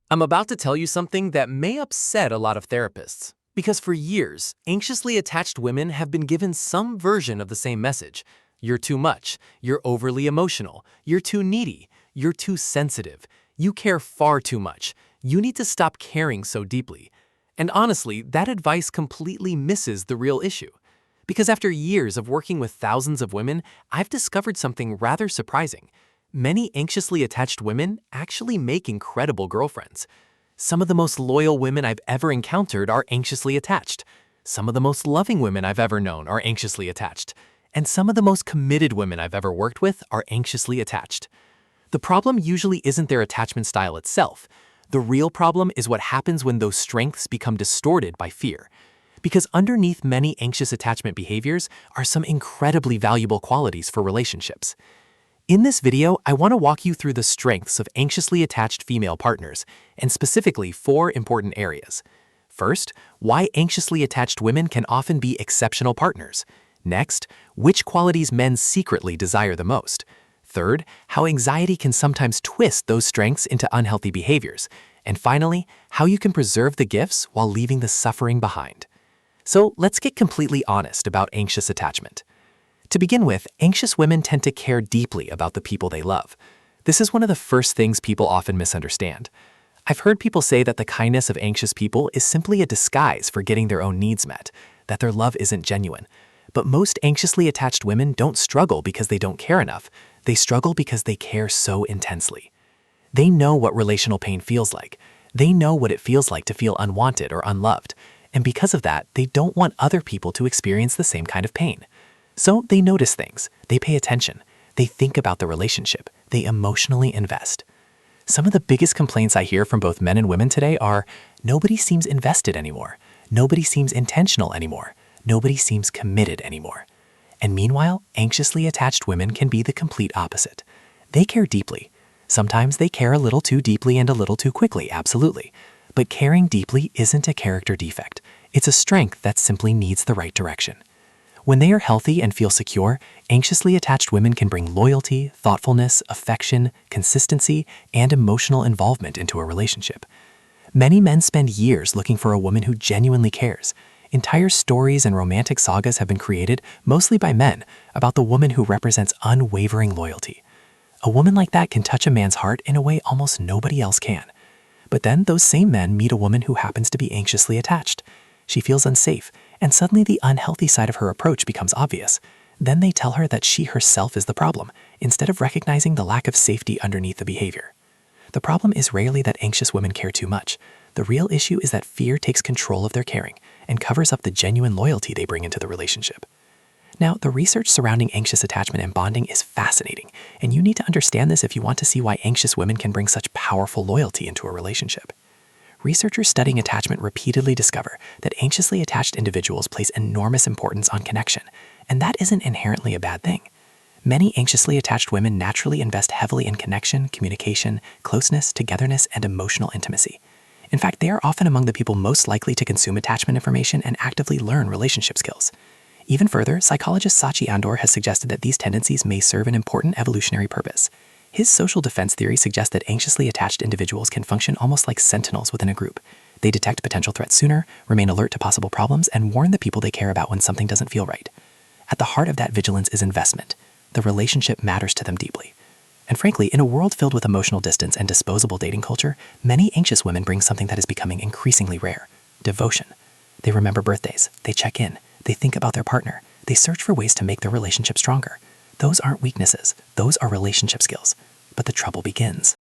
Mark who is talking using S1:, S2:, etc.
S1: I'm about to tell you something that may upset a lot of therapists. Because for years, anxiously attached women have been given some version of the same message. You're too much, you're overly emotional, you're too needy, you're too sensitive, you care far too much, you need to stop caring so deeply. And honestly, that advice completely misses the real issue. Because after years of working with thousands of women, I've discovered something rather surprising. Many anxiously attached women actually make incredible girlfriends. Some of the most loyal women I've ever encountered are anxiously attached. Some of the most loving women I've ever known are anxiously attached. And some of the most committed women I've ever worked with are anxiously attached. The problem usually isn't their attachment style itself. The real problem is what happens when those strengths become distorted by fear. Because underneath many anxious attachment behaviors are some incredibly valuable qualities for relationships. In this video, I want to walk you through the strengths of anxiously attached female partners, and specifically 4 important areas. First, why anxiously attached women can often be exceptional partners. Next, which qualities men secretly desire the most. Third, how anxiety can sometimes twist those strengths into unhealthy behaviors. And finally, how you can preserve the gifts while leaving the suffering behind. So let's get completely honest about anxious attachment. To begin with, anxious women tend to care deeply about the people they love. This is one of the first things people often misunderstand. I've heard people say that the kindness of anxious people is simply a disguise for getting their own needs met, that their love isn't genuine. But most anxiously attached women don't struggle because they don't care enough. They struggle because they care so intensely. They know what relational pain feels like. They know what it feels like to feel unwanted or unloved. And because of that, they don't want other people to experience the same kind of pain. So they notice things, they pay attention, they think about the relationship, they emotionally invest. Some of the biggest complaints I hear from both men and women today are, nobody seems invested anymore, nobody seems intentional anymore, nobody seems committed anymore. And meanwhile, anxiously attached women can be the complete opposite. They care deeply. Sometimes they care a little too deeply and a little too quickly, absolutely. But caring deeply isn't a character defect. It's a strength that simply needs the right direction. When they are healthy and feel secure, anxiously attached women can bring loyalty, thoughtfulness, affection, consistency, and emotional involvement into a relationship. Many men spend years looking for a woman who genuinely cares. Entire stories and romantic sagas have been created, mostly by men, about the woman who represents unwavering loyalty. A woman like that can touch a man's heart in a way almost nobody else can. But then those same men meet a woman who happens to be anxiously attached. She feels unsafe, and suddenly the unhealthy side of her approach becomes obvious. Then they tell her that she herself is the problem, instead of recognizing the lack of safety underneath the behavior. The problem is rarely that anxious women care too much. The real issue is that fear takes control of their caring and covers up the genuine loyalty they bring into the relationship. Now, the research surrounding anxious attachment and bonding is fascinating, and you need to understand this if you want to see why anxious women can bring such powerful loyalty into a relationship. Researchers studying attachment repeatedly discover that anxiously attached individuals place enormous importance on connection, and that isn't inherently a bad thing. Many anxiously attached women naturally invest heavily in connection, communication, closeness, togetherness, and emotional intimacy. In fact, they are often among the people most likely to consume attachment information and actively learn relationship skills. Even further, psychologist Sachi Andor has suggested that these tendencies may serve an important evolutionary purpose. His social defense theory suggests that anxiously attached individuals can function almost like sentinels within a group. They detect potential threats sooner, remain alert to possible problems, and warn the people they care about when something doesn't feel right. At the heart of that vigilance is investment. The relationship matters to them deeply. And frankly, in a world filled with emotional distance and disposable dating culture, many anxious women bring something that is becoming increasingly rare: devotion. They remember birthdays, they check in, they think about their partner, they search for ways to make their relationship stronger. Those aren't weaknesses, those are relationship skills. But the trouble begins.